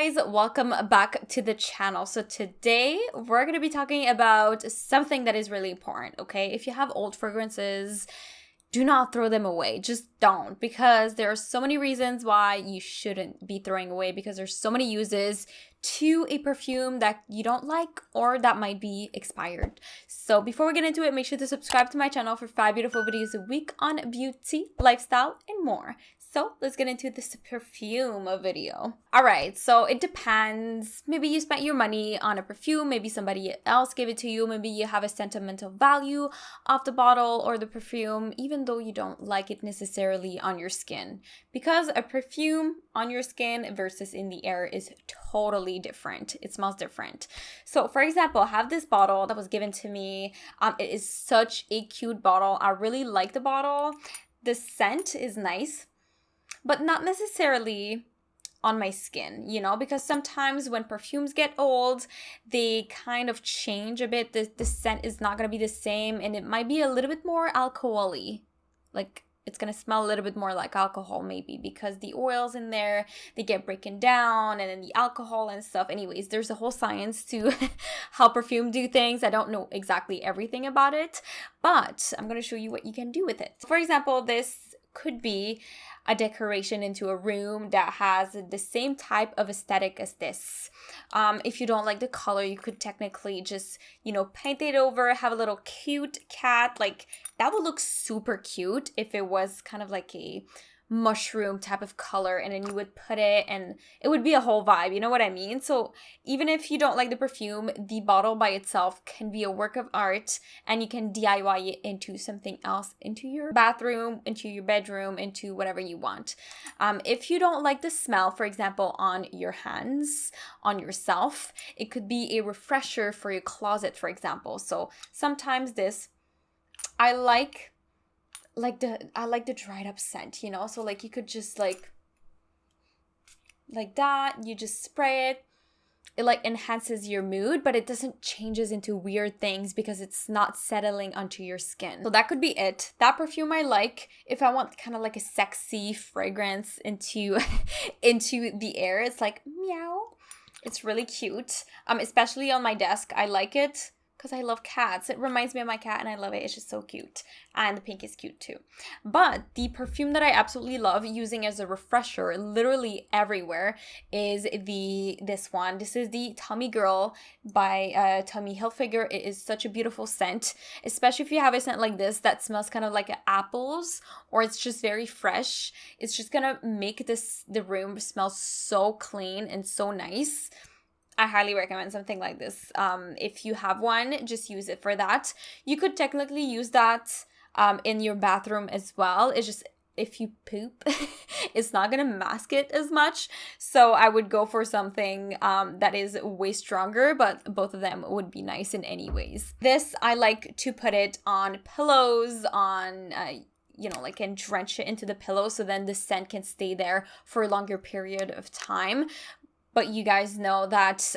guys, welcome back to the channel. So today we're going to be talking about something that is really important, okay? If you have old fragrances, do not throw them away. Just don't, because there are so many reasons why you shouldn't be throwing away, because there's so many uses to a perfume that you don't like or that might be expired. So before we get into it, make sure to subscribe to my channel for 5 beautiful videos a week on beauty, lifestyle, and more. So let's get into this perfume video. All right, so it depends. Maybe you spent your money on a perfume, maybe somebody else gave it to you, maybe you have a sentimental value of the bottle or the perfume, even though you don't like it necessarily on your skin. Because a perfume on your skin versus in the air is totally different. It smells different. So for example, I have this bottle that was given to me. It is such a cute bottle. I really like the bottle. The scent is nice, but not necessarily on my skin, you know, because sometimes when perfumes get old, they kind of change a bit. The scent is not going to be the same, and it might be a little bit more alcohol-y. Like, it's going to smell a little bit more like alcohol maybe, because the oils in there, they get broken down, and then the alcohol and stuff. Anyways, there's a whole science to how perfume do things. I don't know exactly everything about it, but I'm going to show you what you can do with it. For example, this could be a decoration into a room that has the same type of aesthetic as this. If you don't like the color, you could technically just, you know, paint it over, have a little cute cat. Like, that would look super cute if it was kind of like a mushroom type of color, and then you would put it and it would be a whole vibe, you know what I mean? So even if you don't like the perfume, the bottle by itself can be a work of art, and you can DIY it into something else, into your bathroom, into your bedroom, into whatever you want. If you don't like the smell, for example, on your hands, on yourself, it could be a refresher for your closet, for example. So sometimes this, I like the dried up scent, you know? So like you could just like that, you just spray it. It like enhances your mood, but it doesn't changes into weird things because it's not settling onto your skin. So that could be it. That perfume I like if I want kind of like a sexy fragrance into into the air. It's like meow. It's really cute. Especially on my desk. I like it because I love cats. It reminds me of my cat and I love it. It's just so cute. And the pink is cute too. But the perfume that I absolutely love using as a refresher literally everywhere is this one. This is the Tommy Girl by Tommy Hilfiger. It is such a beautiful scent, especially if you have a scent like this that smells kind of like apples, or it's just very fresh. It's just gonna make the room smell so clean and so nice. I highly recommend something like this. If you have one, just use it for that. You could technically use that in your bathroom as well. It's just if you poop, it's not going to mask it as much. So I would go for something that is way stronger, but both of them would be nice in any ways. This, I like to put it on pillows, on you know, like, and drench it into the pillow, so then the scent can stay there for a longer period of time. But you guys know that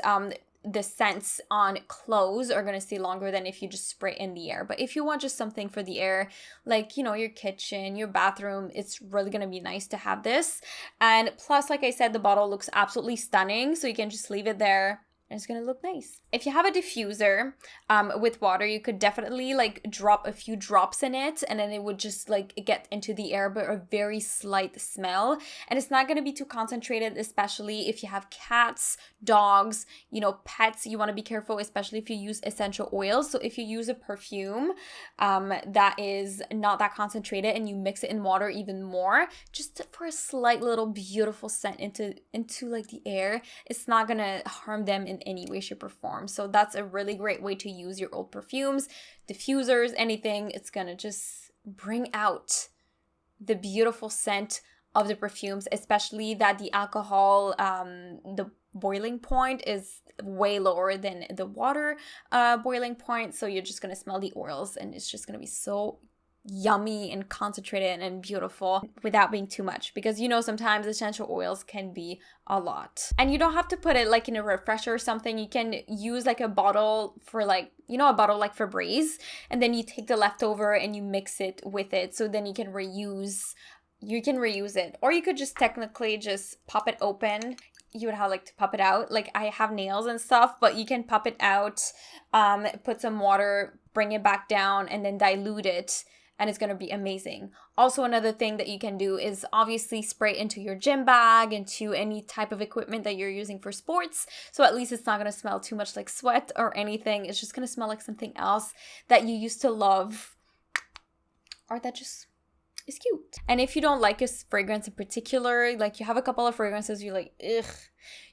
the scents on clothes are going to stay longer than if you just spray in the air. But if you want just something for the air, like, you know, your kitchen, your bathroom, it's really going to be nice to have this. And plus, like I said, the bottle looks absolutely stunning. So you can just leave it there. And it's gonna look nice. If you have a diffuser with water, you could definitely like drop a few drops in it, and then it would just like get into the air, but a very slight smell. And it's not gonna be too concentrated, especially if you have cats, dogs, you know, pets. You want to be careful, especially if you use essential oils. So if you use a perfume that is not that concentrated and you mix it in water even more, just for a slight little beautiful scent into like the air, it's not gonna harm them in any way, shape, or form. So that's a really great way to use your old perfumes, diffusers, anything. It's gonna just bring out the beautiful scent of the perfumes, especially that the alcohol, the boiling point is way lower than the water boiling point. So you're just gonna smell the oils, and it's just gonna be so yummy and concentrated and beautiful without being too much, because you know sometimes essential oils can be a lot. And you don't have to put it like in a refresher or something. You can use like a bottle for like, you know, a bottle like Febreze, and then you take the leftover and you mix it with it, so then you can reuse it. Or you could just technically just pop it open, you would have like to pop it out. Like I have nails and stuff, but you can pop it out, put some water, bring it back down, and then dilute it, and it's gonna be amazing. Also, another thing that you can do is obviously spray into your gym bag, into any type of equipment that you're using for sports. So at least it's not gonna smell too much like sweat or anything. It's just gonna smell like something else that you used to love, or that just is cute. And if you don't like a fragrance in particular, like you have a couple of fragrances you're like, ugh,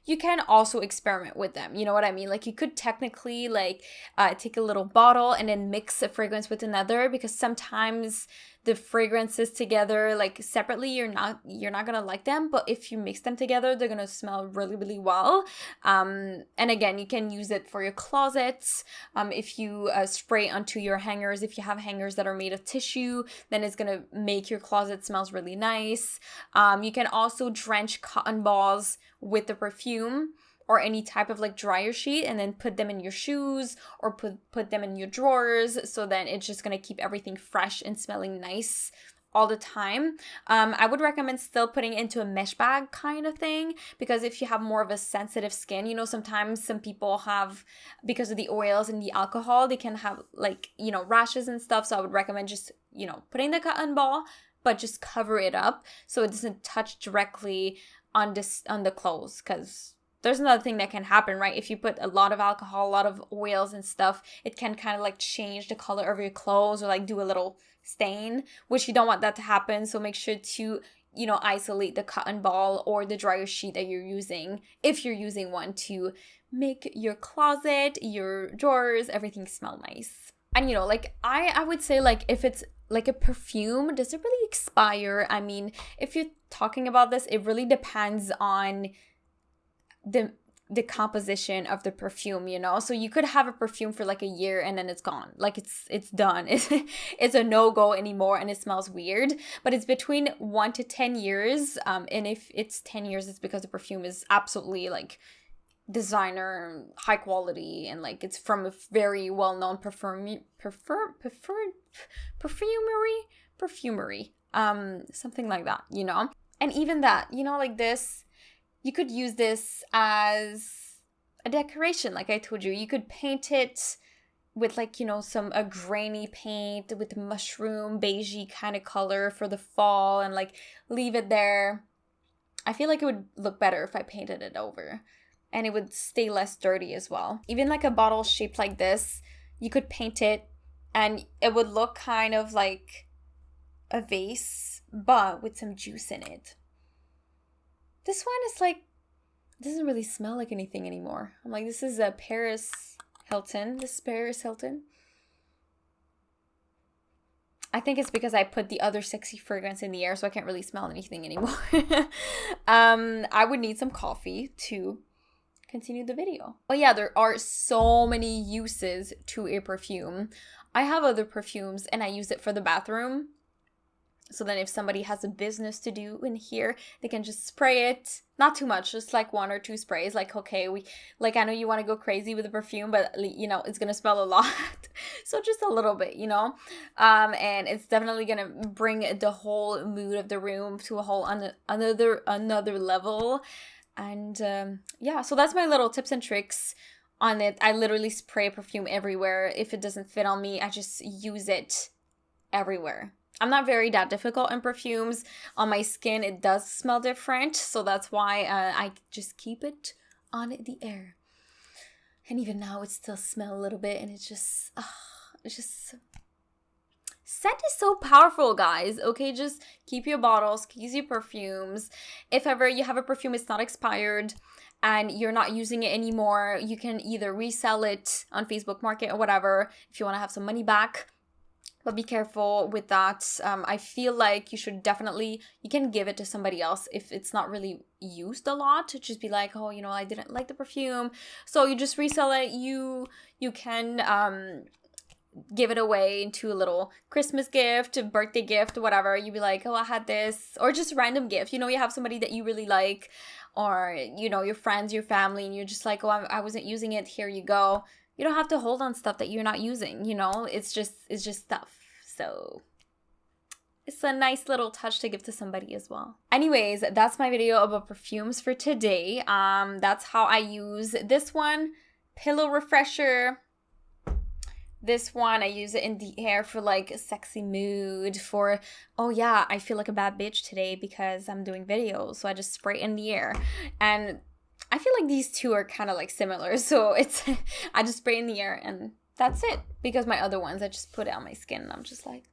you can also experiment with them. You know what I mean? Like you could technically like take a little bottle and then mix a fragrance with another, because sometimes the fragrances together, like separately, you're not gonna like them, but if you mix them together, they're gonna smell really, really well. And again, you can use it for your closets. If you spray onto your hangers, if you have hangers that are made of tissue, then it's gonna make your closet smells really nice. You can also drench cotton balls with the perfume, or any type of like dryer sheet, and then put them in your shoes or put them in your drawers. So then it's just gonna keep everything fresh and smelling nice all the time. I would recommend still putting it into a mesh bag kind of thing, because if you have more of a sensitive skin, you know, sometimes some people have, because of the oils and the alcohol, they can have like, you know, rashes and stuff. So I would recommend just, you know, putting the cotton ball, but just cover it up so it doesn't touch directly on the clothes, because there's another thing that can happen, right? If you put a lot of alcohol, a lot of oils and stuff, it can kind of like change the color of your clothes, or like do a little stain, which you don't want that to happen. So make sure to, you know, isolate the cotton ball or the dryer sheet that you're using, if you're using one, to make your closet, your drawers, everything smell nice. And you know, like I would say, like if it's like a perfume, does it really expire? I mean, if you're talking about this, it really depends on the composition of the perfume, you know. So you could have a perfume for like a year and then it's gone, like it's done. It's a no-go anymore and it smells weird. But it's between 1 to 10 years, and if it's 10 years, it's because the perfume is absolutely like designer, high quality, and like it's from a very well-known perfumery, something like that, you know. And even that, you know, like this, you could use this as a decoration. Like I told you, you could paint it with like, you know, a grainy paint with mushroom beigey kind of color for the fall, and like leave it there. I feel like it would look better if I painted it over, and it would stay less dirty as well. Even like a bottle shaped like this, you could paint it and it would look kind of like a vase, but with some juice in it. This one is like, doesn't really smell like anything anymore. I'm like, this is a Paris Hilton. This is Paris Hilton. I think it's because I put the other sexy fragrance in the air, so I can't really smell anything anymore. I would need some coffee to continue the video. But yeah, there are so many uses to a perfume. I have other perfumes and I use it for the bathroom. So then if somebody has a business to do in here, they can just spray it. Not too much, just like 1 or 2 sprays. Like, okay, I know you want to go crazy with the perfume, but you know, it's going to smell a lot. So just a little bit, you know? And it's definitely going to bring the whole mood of the room to a whole another level. And yeah, so that's my little tips and tricks on it. I literally spray perfume everywhere. If it doesn't fit on me, I just use it everywhere. I'm not very that difficult in perfumes. On my skin, it does smell different. So that's why I just keep it on the air. And even now, it still smells a little bit. And it's just... Scent is so powerful, guys. Okay, just keep your bottles, keep your perfumes. If ever you have a perfume, it's not expired, and you're not using it anymore, you can either resell it on Facebook Market or whatever if you want to have some money back. But be careful with that. I feel like you can give it to somebody else if it's not really used a lot. Just be like, oh, you know, I didn't like the perfume. So you just resell it. You can give it away into a little Christmas gift, a birthday gift, whatever. You'd be like, oh, I had this. Or just random gift. You know, you have somebody that you really like, or, you know, your friends, your family, and you're just like, oh, I wasn't using it. Here you go. You don't have to hold on stuff that you're not using, you know? It's just stuff. So it's a nice little touch to give to somebody as well. Anyways, that's my video about perfumes for today. That's how I use this one, Pillow Refresher. This one, I use it in the air for like a sexy mood, for, oh yeah, I feel like a bad bitch today because I'm doing videos, so I just spray it in the air. And I feel like these two are kind of like similar, so it's, I just spray in the air and that's it. Because my other ones, I just put it on my skin and I'm just like,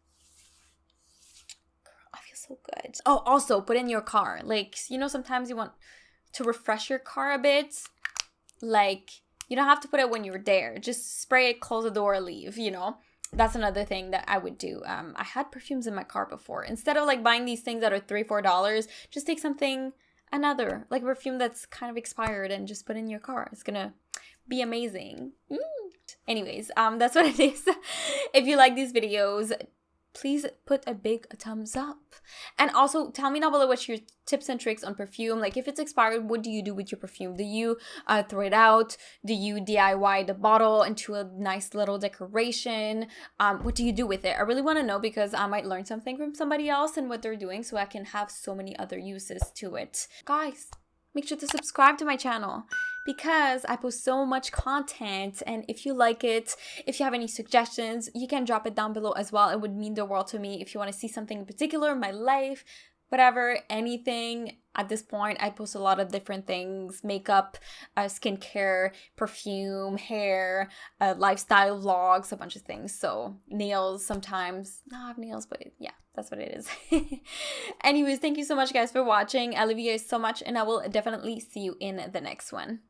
girl, I feel so good. Oh, also, put it in your car. Like, you know, sometimes you want to refresh your car a bit, like, you don't have to put it when you're there. Just spray it, close the door, leave, you know? That's another thing that I would do. I had perfumes in my car before. Instead of like buying these things that are $3, $4, just take something, another, like perfume that's kind of expired and just put in your car. It's gonna be amazing. Anyways, that's what it is. If you like these videos, please put a big thumbs up. And also tell me down below what's your tips and tricks on perfume. Like if it's expired, what do you do with your perfume? Do you throw it out? Do you DIY the bottle into a nice little decoration? What do you do with it? I really want to know because I might learn something from somebody else and what they're doing so I can have so many other uses to it. Guys, make sure to subscribe to my channel because I post so much content, and if you like it, if you have any suggestions, you can drop it down below as well. It would mean the world to me. If you want to see something in particular in my life, whatever, anything. At this point, I post a lot of different things: makeup, skincare, perfume, hair, lifestyle vlogs, a bunch of things. So nails sometimes. No, I have nails, but yeah, that's what it is. Anyways, thank you so much guys for watching. I love you guys so much, and I will definitely see you in the next one.